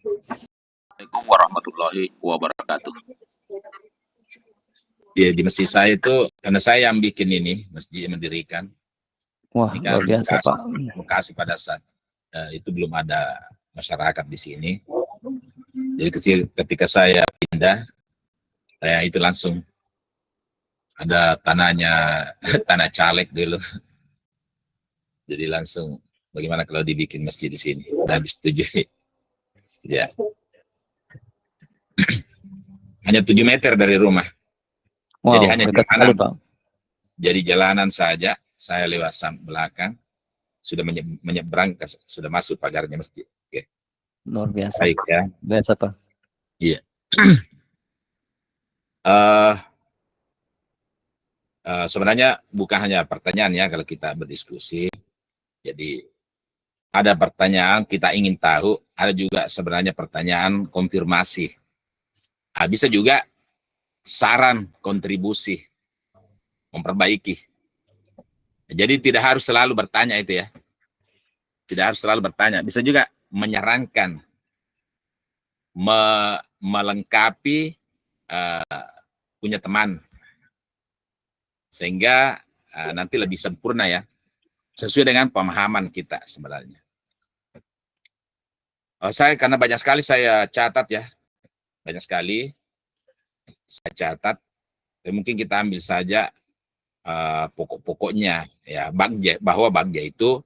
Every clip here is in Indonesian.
Assalamualaikum warahmatullahi wabarakatuh. Ya, di masjid saya itu, karena saya yang bikin ini, masjid yang mendirikan. Wah, Ini kan luar biasa, Pak. Bekasi pada saat itu belum ada masyarakat di sini. Jadi ketika saya pindah, saya itu langsung ada tanahnya, tanah caleg dulu. Jadi langsung, bagaimana kalau dibikin masjid di sini? Dan disetujui. Ya. Hanya 7 meter dari rumah. Wow, Jadi hanya dekat sekali, Pak. Jadi jalanan saja, saya lewat belakang, sudah menyeberang, sudah masuk pagarnya masjid. Oke. Luar biasa. Baik ya. Biasa, Pak. Iya. Sebenarnya bukan hanya pertanyaan ya kalau kita berdiskusi. Jadi ada pertanyaan kita ingin tahu, ada juga sebenarnya pertanyaan konfirmasi. Bisa juga saran, kontribusi, memperbaiki. Jadi tidak harus selalu bertanya itu ya. Tidak harus selalu bertanya. Bisa juga menyarankan, melengkapi punya teman. Sehingga nanti lebih sempurna ya. Sesuai dengan pemahaman kita sebenarnya. Saya karena banyak sekali saya catat ya. Banyak sekali saya catat. Mungkin kita ambil saja pokok-pokoknya ya, bahwa bagja itu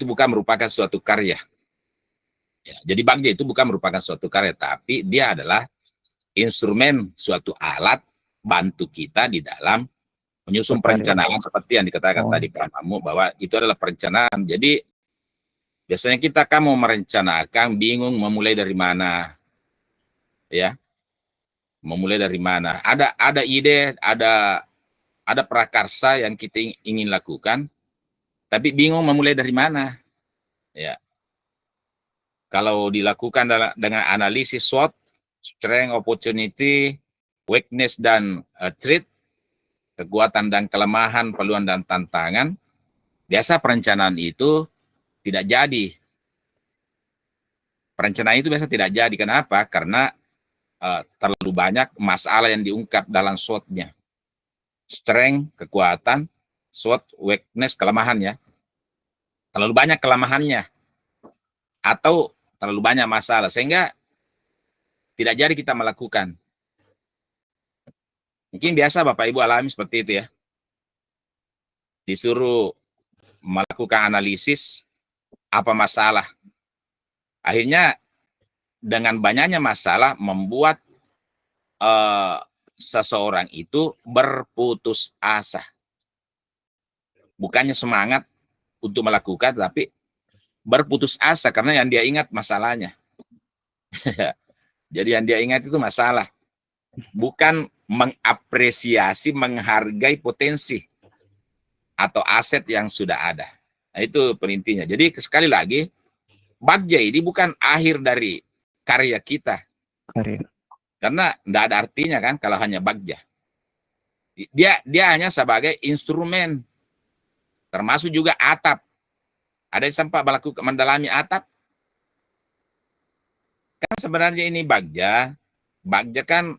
bukan merupakan suatu karya. Ya, jadi bagja itu bukan merupakan suatu karya, tapi dia adalah instrumen, suatu alat bantu kita di dalam menyusun perencanaan seperti yang dikatakan tadi Pak Mamu, bahwa itu adalah perencanaan. Jadi biasanya kita mau merencanakan bingung memulai dari mana, ya, memulai dari mana. Ada ide, ada prakarsa yang kita ingin lakukan, tapi bingung memulai dari mana, ya. Kalau dilakukan dengan analisis SWOT, strength, opportunity, weakness dan threat, kekuatan dan kelemahan, peluang dan tantangan, biasa perencanaan itu tidak jadi. Perencanaan itu biasa tidak jadi. Kenapa? Karena terlalu banyak masalah yang diungkap dalam SWOT-nya. Strength, kekuatan, SWOT, weakness, kelemahannya. Terlalu banyak kelemahannya. Atau terlalu banyak masalah. Sehingga tidak jadi kita melakukan. Mungkin biasa Bapak Ibu alami seperti itu ya. Disuruh melakukan analisis apa masalah. Akhirnya dengan banyaknya masalah membuat seseorang itu berputus asa. Bukannya semangat untuk melakukan, tapi berputus asa karena yang dia ingat masalahnya. Jadi yang dia ingat itu masalah. Bukan mengapresiasi, menghargai potensi atau aset yang sudah ada. Nah, itu perintinya. Jadi sekali lagi, bagja ini bukan akhir dari karya kita. Karena tidak ada artinya kan kalau hanya bagja. Dia hanya sebagai instrumen. Termasuk juga atap. Ada yang sempat mendalami atap? Kan sebenarnya ini bagja. Bagja kan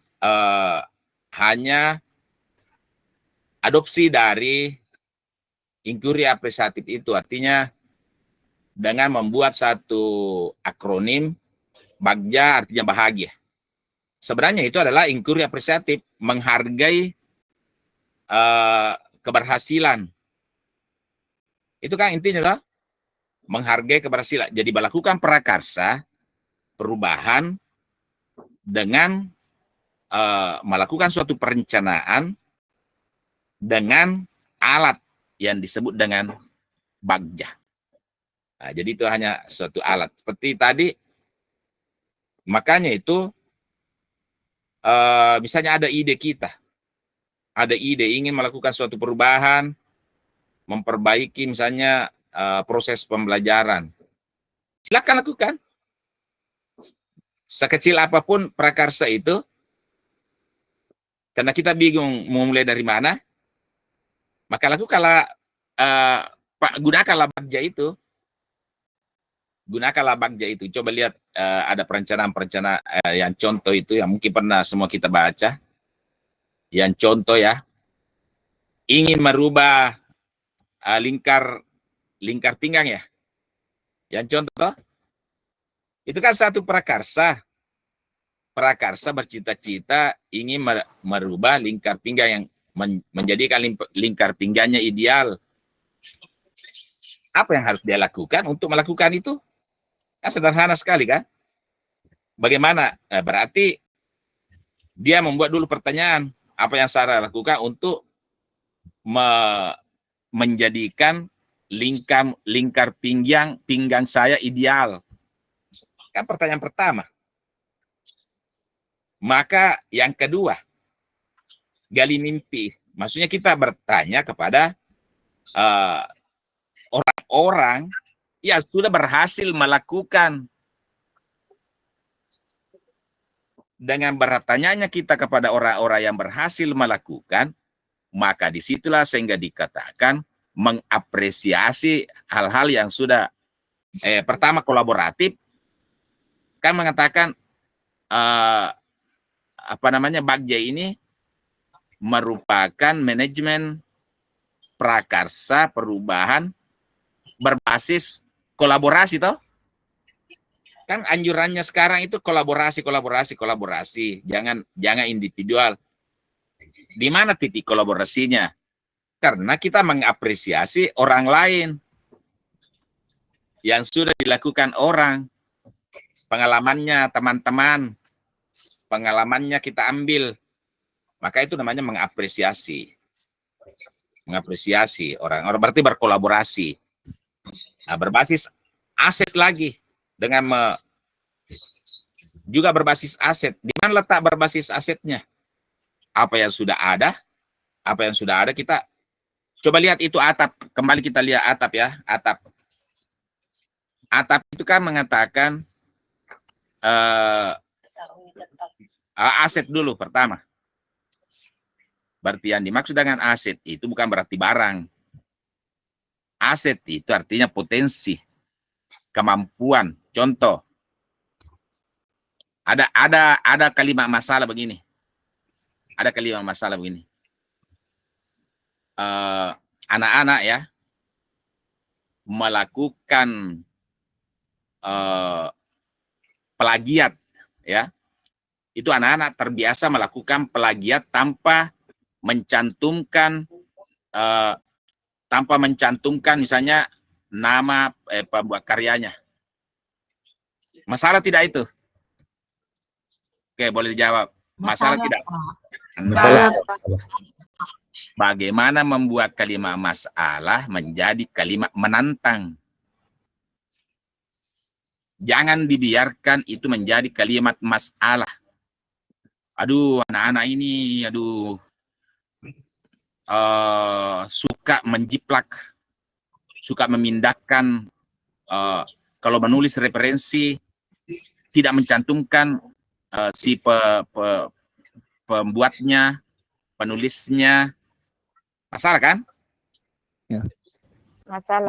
hanya adopsi dari inquiry apresiatif itu. Artinya dengan membuat satu akronim, bagja artinya bahagia. Sebenarnya itu adalah inquiry apresiatif, menghargai keberhasilan. Itu kan intinya loh, menghargai keberhasilan. Jadi melakukan prakarsa, perubahan dengan melakukan suatu perencanaan dengan alat yang disebut dengan bagja. Nah, jadi itu hanya suatu alat. Seperti tadi, makanya itu misalnya ada ide kita. Ada ide ingin melakukan suatu perubahan, memperbaiki misalnya proses pembelajaran. Silakan lakukan. Sekecil apapun prakarsa itu, karena kita bingung mau mulai dari mana, maka lakukanlah, gunakanlah bagja itu. gunakanlah bagja itu. Coba lihat ada perencanaan-perencanaan yang contoh itu yang mungkin pernah semua kita baca. Yang contoh ya, ingin merubah lingkar pinggang ya. Yang contoh itu kan satu prakarsa. Prakarsa bercita-cita ingin merubah lingkar pinggang yang menjadikan lingkar pinggangnya ideal. Apa yang harus dia lakukan untuk melakukan itu? Sederhana sekali kan? Bagaimana? Berarti dia membuat dulu pertanyaan, apa yang saya lakukan untuk menjadikan lingkar pinggang saya ideal? Kan pertanyaan pertama. Maka yang kedua, gali mimpi. Maksudnya kita bertanya kepada orang-orang yang sudah berhasil melakukan. Dengan bertanyanya kita kepada orang-orang yang berhasil melakukan, maka disitulah sehingga dikatakan mengapresiasi hal-hal yang sudah pertama kolaboratif, kan mengatakan bagja ini merupakan manajemen prakarsa perubahan berbasis kolaborasi toh. Kan anjurannya sekarang itu kolaborasi. Jangan individual. Di mana titik kolaborasinya? Karena kita mengapresiasi orang lain yang sudah dilakukan orang. Pengalamannya teman-teman, pengalamannya kita ambil. Maka itu namanya mengapresiasi. Mengapresiasi orang berarti berkolaborasi. Nah, berbasis aset lagi. Dengan juga berbasis aset. Di mana letak berbasis asetnya? Apa yang sudah ada kita coba lihat itu atap. Kembali kita lihat atap ya, atap. Atap itu kan mengatakan aset dulu pertama. Berarti yang dimaksud dengan aset itu bukan berarti barang. Aset itu artinya potensi, kemampuan. Contoh, ada kalimat masalah begini. Ada kalimat masalah begini. Anak-anak ya melakukan plagiat ya. Itu anak-anak terbiasa melakukan plagiat tanpa mencantumkan misalnya nama pembuat karyanya. Masalah tidak itu? Oke, boleh dijawab. Masalah tidak? Masalah. Bagaimana membuat kalimat masalah menjadi kalimat menantang? Jangan dibiarkan itu menjadi kalimat masalah. Aduh, anak-anak ini, suka menjiplak, suka memindahkan, kalau menulis referensi, tidak mencantumkan si pembuatnya, penulisnya. Masalah kan? Ya. Masalah.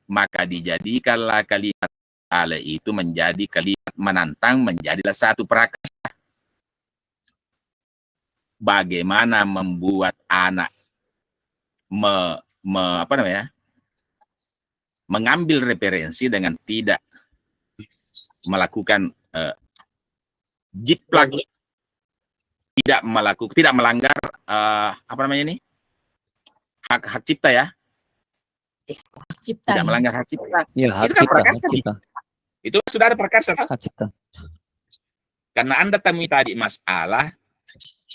Maka dijadikanlah kalimat masalah itu menjadi kalimat menantang, menjadilah satu prakarsa. Bagaimana membuat anak mengambil referensi dengan tidak melakukan jiplak, tidak melanggar hak cipta ya. Hak cipta. Tidak melanggar hak cipta. Ya, hak Itu kan cipta, prakarsa. hak cipta. Itu sudah ada prakarsa kan? Hak cipta. Karena Anda temui tadi masalah,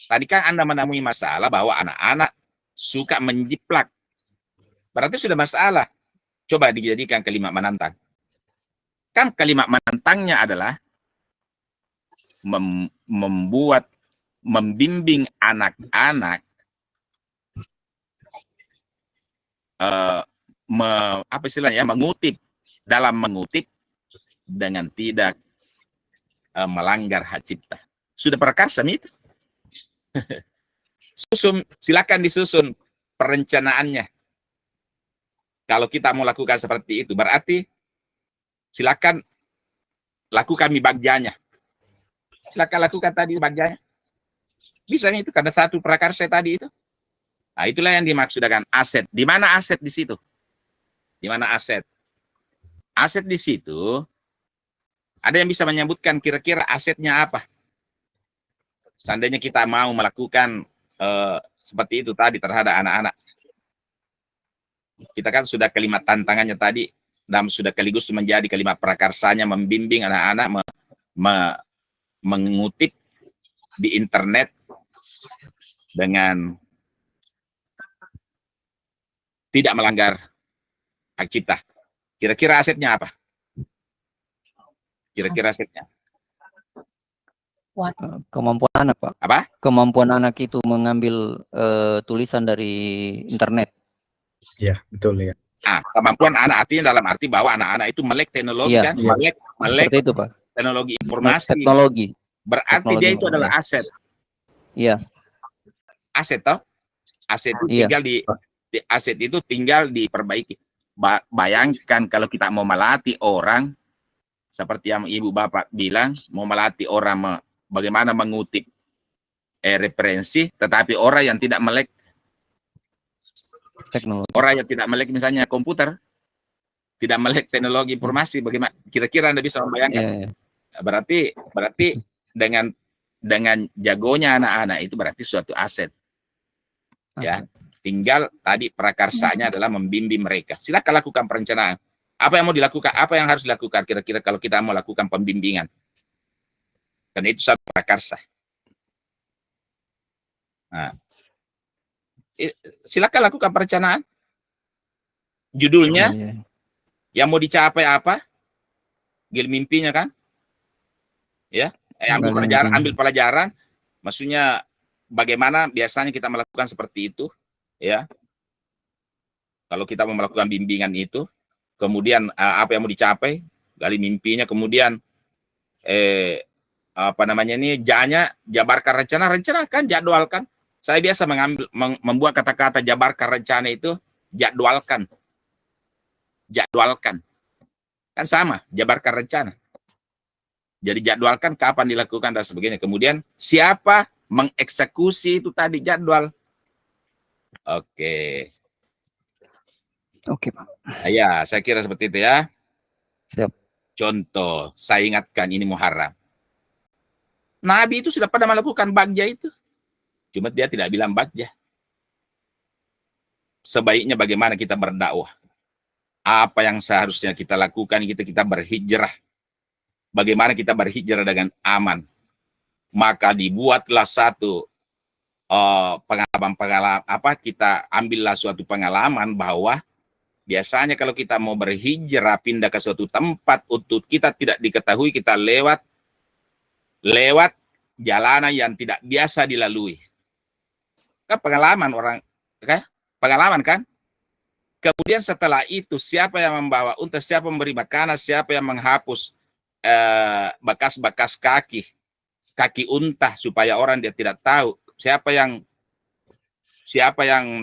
tadi kan Anda menemui masalah bahwa anak-anak suka menjiplak. Berarti sudah masalah. Coba dijadikan kalimat menantang. Kan kalimat menantangnya adalah membimbing anak-anak mengutip dengan tidak melanggar hak cipta. Sudah prakarsa itu. Silakan disusun perencanaannya. Kalau kita mau lakukan seperti itu, berarti silakan lakukan bagjanya. Silakan lakukan tadi bagjanya. Bisa itu karena satu prakarsa tadi itu. Nah, itulah yang dimaksud dengan aset. Di mana aset di situ? Di mana aset? Aset di situ, ada yang bisa menyebutkan kira-kira asetnya apa? Seandainya kita mau melakukan seperti itu tadi terhadap anak-anak. Kita kan sudah kalimat tantangannya tadi, dan sudah sekaligus menjadi kalimat prakarsanya, membimbing anak-anak mengutip di internet dengan tidak melanggar hak cipta. Kira-kira asetnya apa? Kira-kira asetnya? Kemampuan anak, Pak. Apa? Kemampuan anak itu mengambil tulisan dari internet. Ya, betul ya. Ah, kemampuan anak artinya dalam arti bahwa anak-anak itu melek teknologi Iya, kan? iya. Melek Seperti itu, Pak. teknologi informasi. Teknologi. Berarti teknologi dia itu informasi. adalah aset. Iya, Aset toh? Aset itu Iya. tinggal aset itu tinggal diperbaiki. Bayangkan kalau kita mau melatih orang seperti yang Ibu Bapak bilang, mau melatih orang bagaimana mengutip referensi, tetapi orang yang tidak melek, teknologi. orang yang tidak melek misalnya komputer, tidak melek teknologi informasi, bagaimana kira-kira Anda bisa membayangkan? Iya, iya. Berarti dengan jagonya anak-anak itu berarti suatu aset. Ya, tinggal tadi prakarsanya adalah membimbing mereka. Silakan lakukan perencanaan. Apa yang mau dilakukan? Apa yang harus dilakukan kira-kira kalau kita mau lakukan pembimbingan? Dan itu satu prakarsa. Nah, silakan lakukan perencanaan. Judulnya, Iya, iya. yang mau dicapai apa? Gil mimpinya kan? Ya, ambil pelajaran. Maksudnya bagaimana biasanya kita melakukan seperti itu, ya? Kalau kita mau melakukan bimbingan itu, kemudian apa yang mau dicapai, gali mimpinya, kemudian apa namanya ini, jabarkan rencanakan, jadwalkan. Saya biasa membuat kata-kata jabarkan rencana itu, jadwalkan. Kan sama, jabarkan rencana. Jadi jadwalkan kapan dilakukan dan sebagainya. Kemudian siapa mengeksekusi itu tadi jadwal. Oke. Oke, Pak. Ya, saya kira seperti itu ya. Siap. Contoh, saya ingatkan ini Muharram. Nabi itu sudah pernah melakukan bagja itu. Cuma dia tidak bilang bagja. Sebaiknya bagaimana kita berdakwah. Apa yang seharusnya kita lakukan, kita berhijrah. Bagaimana kita berhijrah dengan aman. Maka dibuatlah satu pengalaman, kita ambillah suatu pengalaman bahwa biasanya kalau kita mau berhijrah pindah ke suatu tempat untuk kita tidak diketahui, kita lewat jalanan yang tidak biasa dilalui. Kan pengalaman orang, kan? Pengalaman kan? Kemudian setelah itu siapa yang membawa unta, siapa memberi makanan, siapa yang menghapus bekas-bekas kaki unta supaya orang dia tidak tahu, siapa yang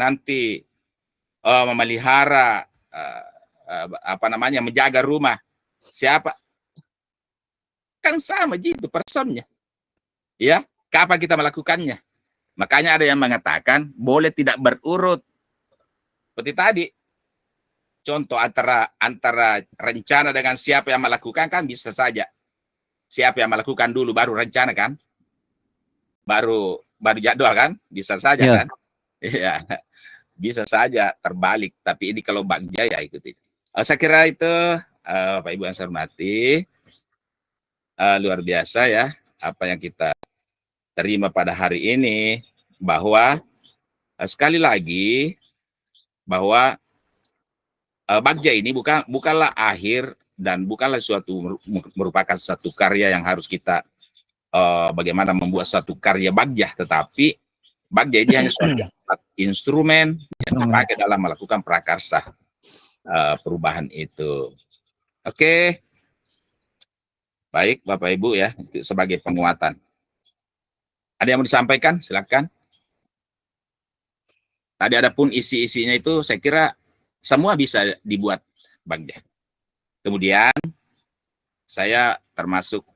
nanti memelihara menjaga rumah, siapa, kan sama gitu personnya. Ya, kapan kita melakukannya? Makanya ada yang mengatakan boleh tidak berurut. Seperti tadi. Contoh antara rencana dengan siapa yang melakukan kan bisa saja. Siapa yang melakukan dulu baru rencana kan? Baru jadwal kan? Bisa saja kan? Iya. Bisa saja terbalik, tapi ini kalau bagja ya ikuti. Saya kira itu Pak Ibu yang saya hormati, luar biasa ya apa yang kita terima pada hari ini, bahwa sekali lagi bahwa bagja ini bukanlah akhir dan bukanlah merupakan satu karya yang harus kita bagaimana membuat satu karya bagja, tetapi bagja ini hanya suatu instrumen yang dipakai dalam melakukan prakarsa perubahan itu. Oke. Baik, Bapak Ibu ya, sebagai penguatan. Ada yang mau disampaikan? Silakan. Tadi ada pun isi-isinya itu saya kira semua bisa dibuat bagja. Kemudian saya termasuk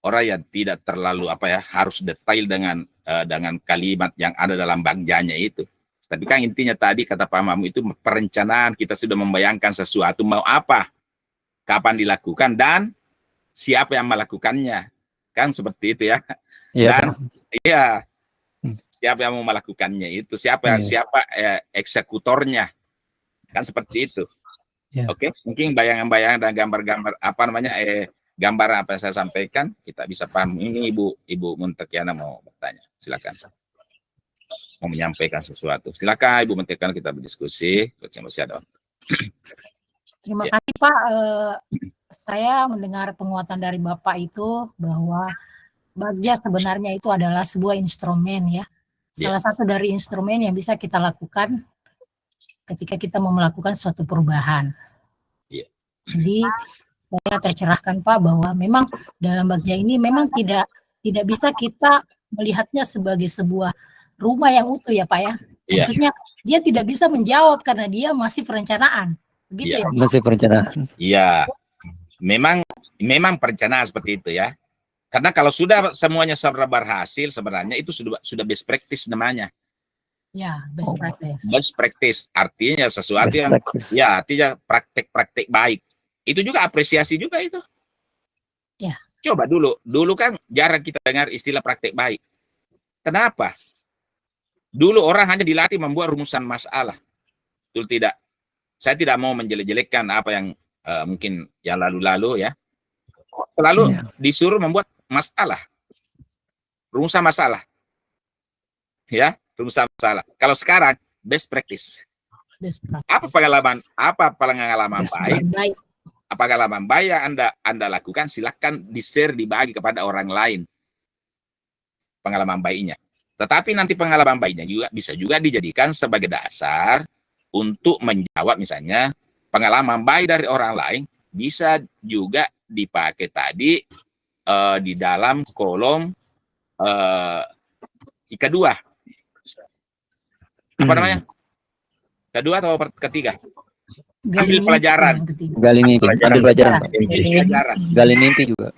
orang yang tidak terlalu harus detail dengan kalimat yang ada dalam bagjanya itu. Tapi kan intinya tadi kata Pak Mamu itu perencanaan, kita sudah membayangkan sesuatu mau apa, kapan dilakukan, dan siapa yang melakukannya. Kan seperti itu ya. Iya, Dan Pak. iya, siapa yang mau melakukannya itu, siapa eksekutornya. Kan seperti itu. Ya. Oke, mungkin bayangan-bayangan dan gambar-gambar gambar apa yang saya sampaikan kita bisa paham. Ini Ibu Muntekiana mau bertanya, silakan. Mau menyampaikan sesuatu, silakan Ibu Muntekiana, kita berdiskusi. Masih ada waktu. Terima Ya. kasih Pak. Saya mendengar penguatan dari Bapak itu bahwa bagja sebenarnya itu adalah sebuah instrumen ya. Salah satu dari instrumen yang bisa kita lakukan ketika kita mau melakukan suatu perubahan. Iya. Jadi saya tercerahkan Pak bahwa memang dalam bagja ini memang tidak bisa kita melihatnya sebagai sebuah rumah yang utuh ya Pak ya. Iya. Maksudnya dia tidak bisa menjawab karena dia masih perencanaan. Begitu Iya. ya Pak? Masih perencanaan. Iya, memang perencanaan seperti itu ya. Karena kalau sudah semuanya sudah berhasil, sebenarnya itu sudah best practice namanya. Ya, best practice. Best practice artinya sesuatu Best yang practice. ya artinya praktek-praktek baik. Itu juga apresiasi juga itu. Ya. Coba dulu kan jarang kita dengar istilah praktek baik. Kenapa? Dulu orang hanya dilatih membuat rumusan masalah. Betul tidak? Saya tidak mau menjelek-jelekkan apa yang mungkin yang lalu-lalu ya. Selalu disuruh membuat masalah. Rumusan masalah. Ya, rumusan masalah. Kalau sekarang best practice. Best practice. Apa pengalaman baik? Baik. Apa pengalaman baik yang Anda lakukan, silakan di-share, dibagi kepada orang lain. Pengalaman baiknya. Tetapi nanti pengalaman baiknya juga bisa juga dijadikan sebagai dasar untuk menjawab misalnya pengalaman baik dari orang lain bisa juga dipakai tadi di dalam kolom kedua. Apa namanya? Kedua atau ketiga? Ambil pelajaran. Gali mimpi. Ambil pelajaran. Pelajaran. Gali mimpi juga.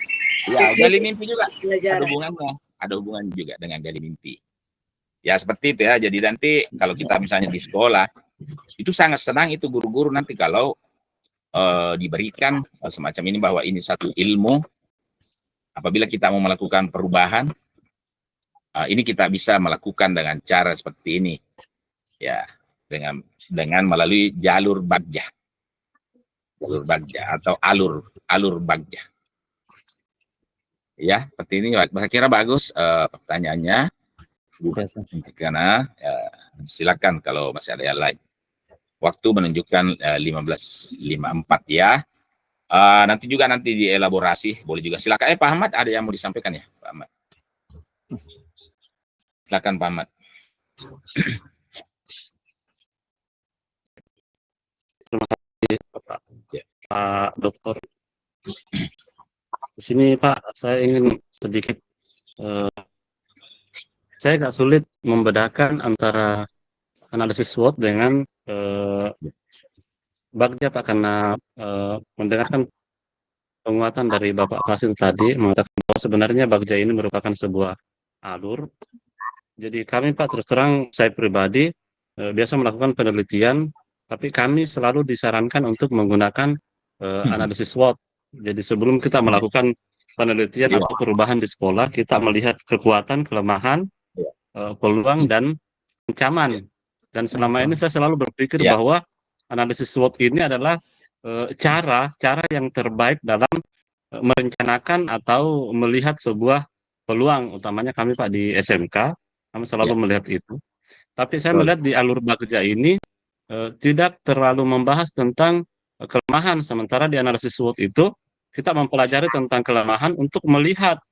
Ya, gali mimpi juga. Ada hubungannya. Ada hubungan juga dengan gali mimpi. Ya seperti itu ya. Jadi nanti kalau kita misalnya di sekolah, itu sangat senang itu guru-guru nanti kalau diberikan semacam ini bahwa ini satu ilmu. Apabila kita mau melakukan perubahan, ini kita bisa melakukan dengan cara seperti ini. Ya, dengan melalui jalur bagja. Jalur bagja atau alur bagja. Ya, seperti ini. Saya kira bagus pertanyaannya. Karena silakan kalau masih ada yang lain. Waktu menunjukkan 15.54 ya. Nanti dielaborasi, boleh juga. Silakan Pak Ahmad, ada yang mau disampaikan ya, Pak Ahmad? Silakan Pak Ahmad. Terima kasih Pak Dokter. Di sini Pak, saya ingin sedikit saya agak sulit membedakan antara analisis SWOT dengan bagja Pak, karena mendengarkan penguatan dari Bapak Fasil tadi mengatakan bahwa sebenarnya bagja ini merupakan sebuah alur. Jadi kami Pak, terus terang saya pribadi biasa melakukan penelitian, tapi kami selalu disarankan untuk menggunakan analisis SWOT. Jadi sebelum kita melakukan penelitian atau perubahan di sekolah, kita melihat kekuatan, kelemahan, peluang, dan ancaman. Dan selama ini saya selalu berpikir bahwa analisis SWOT ini adalah cara yang terbaik dalam merencanakan atau melihat sebuah peluang. Utamanya kami Pak di SMK, kami selalu melihat itu. Tapi saya melihat di alur bagja ini tidak terlalu membahas tentang kelemahan, sementara di analisis SWOT itu kita mempelajari tentang kelemahan untuk melihat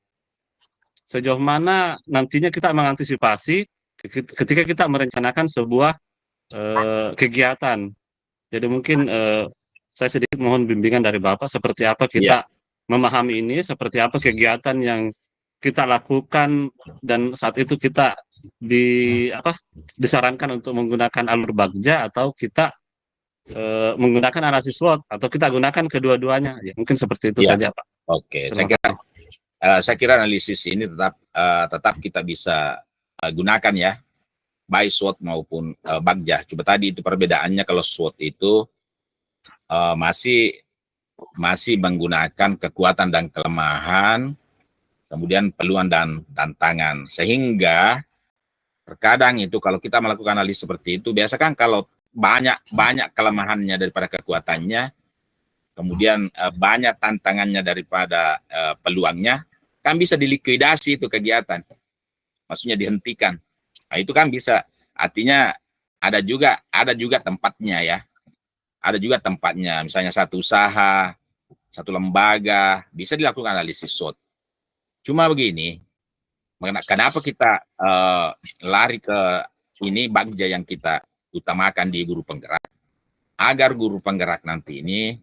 sejauh mana nantinya kita mengantisipasi ketika kita merencanakan sebuah kegiatan. Jadi mungkin saya sedikit mohon bimbingan dari Bapak, seperti apa kita memahami ini, seperti apa kegiatan yang kita lakukan, dan saat itu kita disarankan untuk menggunakan alur bagja atau kita menggunakan analisis SWOT atau kita gunakan kedua-duanya. Ya, mungkin seperti itu Ya. saja, Pak. Oke, Terima saya kira analisis ini tetap kita bisa gunakan ya, baik SWOT maupun Bagja. Coba tadi itu perbedaannya, kalau SWOT itu masih menggunakan kekuatan dan kelemahan, kemudian peluang dan tantangan. Sehingga terkadang itu kalau kita melakukan analisis seperti itu, biasa kan kalau banyak kelemahannya daripada kekuatannya, kemudian banyak tantangannya daripada peluangnya, kan bisa dilikuidasi itu kegiatan. Maksudnya dihentikan. Nah, itu kan bisa, artinya ada juga tempatnya ya. Ada juga tempatnya, misalnya satu usaha, satu lembaga, bisa dilakukan analisis SWOT. Cuma begini, kenapa kita lari ke ini Bagja yang kita utamakan di guru penggerak, agar guru penggerak nanti ini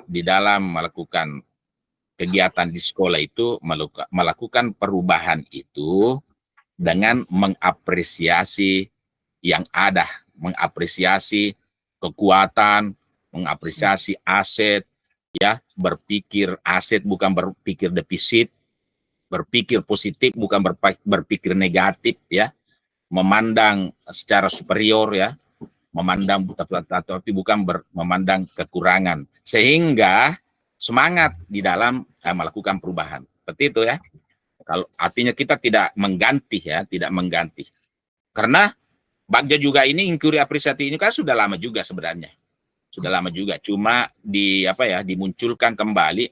di dalam melakukan kegiatan di sekolah itu melakukan perubahan itu dengan mengapresiasi yang ada, mengapresiasi kekuatan, mengapresiasi aset, ya, berpikir aset bukan berpikir defisit, berpikir positif bukan berpikir negatif, ya, memandang secara superior, ya, memandang tapi bukan memandang kekurangan, sehingga semangat di dalam melakukan perubahan. Seperti itu ya. Kalau artinya kita tidak mengganti ya, tidak mengganti. Karena Bagja juga ini inquiry apresiasi ini kan sudah lama juga sebenarnya. Sudah lama juga, cuma dimunculkan kembali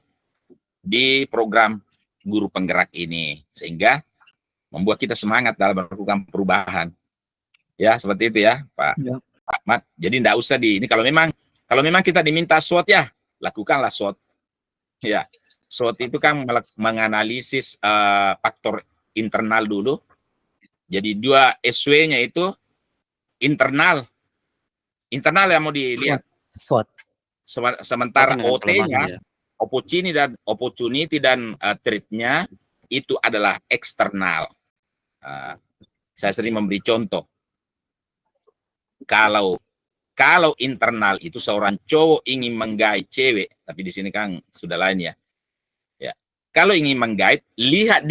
di program guru penggerak ini, sehingga membuat kita semangat dalam melakukan perubahan. Ya, seperti itu ya, Pak Ahmad. Jadi enggak usah ini kalau memang kita diminta SWOT ya, lakukanlah SWOT. Ya. SWOT itu kan menganalisis faktor internal dulu. Jadi 2 SW-nya itu internal yang mau dilihat. SWOT. Sementara OT-nya, ya. opportunity dan threat-nya itu adalah eksternal. Saya sering memberi contoh. Kalau internal itu seorang cowok ingin menggait cewek, tapi di sini kan sudah lain ya. Ya. Kalau ingin menggait, lihat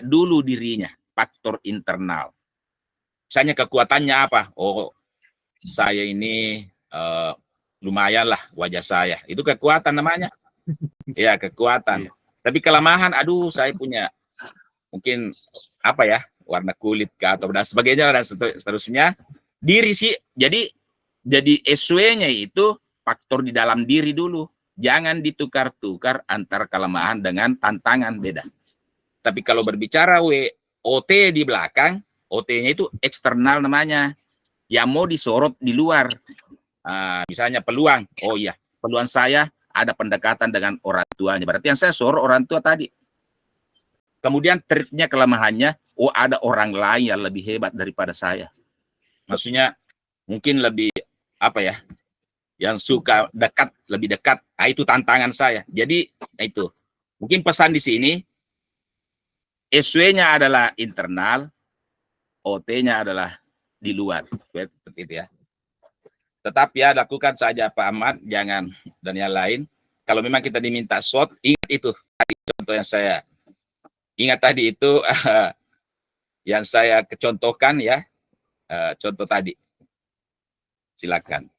dulu dirinya, faktor internal. Misalnya kekuatannya apa? Oh, saya ini lumayan lah wajah saya. Itu kekuatan namanya. Ya, kekuatan. Tapi kelemahan, aduh saya punya mungkin warna kulit atau dan sebagainya dan seterusnya. Diri sih, jadi SW-nya itu faktor di dalam diri dulu. Jangan ditukar-tukar antara kelemahan dengan tantangan, beda. Tapi kalau berbicara OT di belakang, OT-nya itu eksternal namanya, yang mau disorot di luar. Misalnya peluang, oh iya, peluang saya ada pendekatan dengan orang tuanya, berarti yang saya sorot orang tua tadi. Kemudian threat-nya, kelemahannya, oh ada orang lain yang lebih hebat daripada saya. Maksudnya mungkin lebih yang suka lebih dekat, itu tantangan saya. Jadi itu mungkin pesan di sini, SW-nya adalah internal, OT-nya adalah di luar. Seperti itu ya. Tetap ya, lakukan saja Pak Ahmad, jangan dan yang lain. Kalau memang kita diminta SWOT, ingat itu tadi contoh yang saya ingat tadi itu yang saya kecontohkan ya, contoh tadi. Silakan.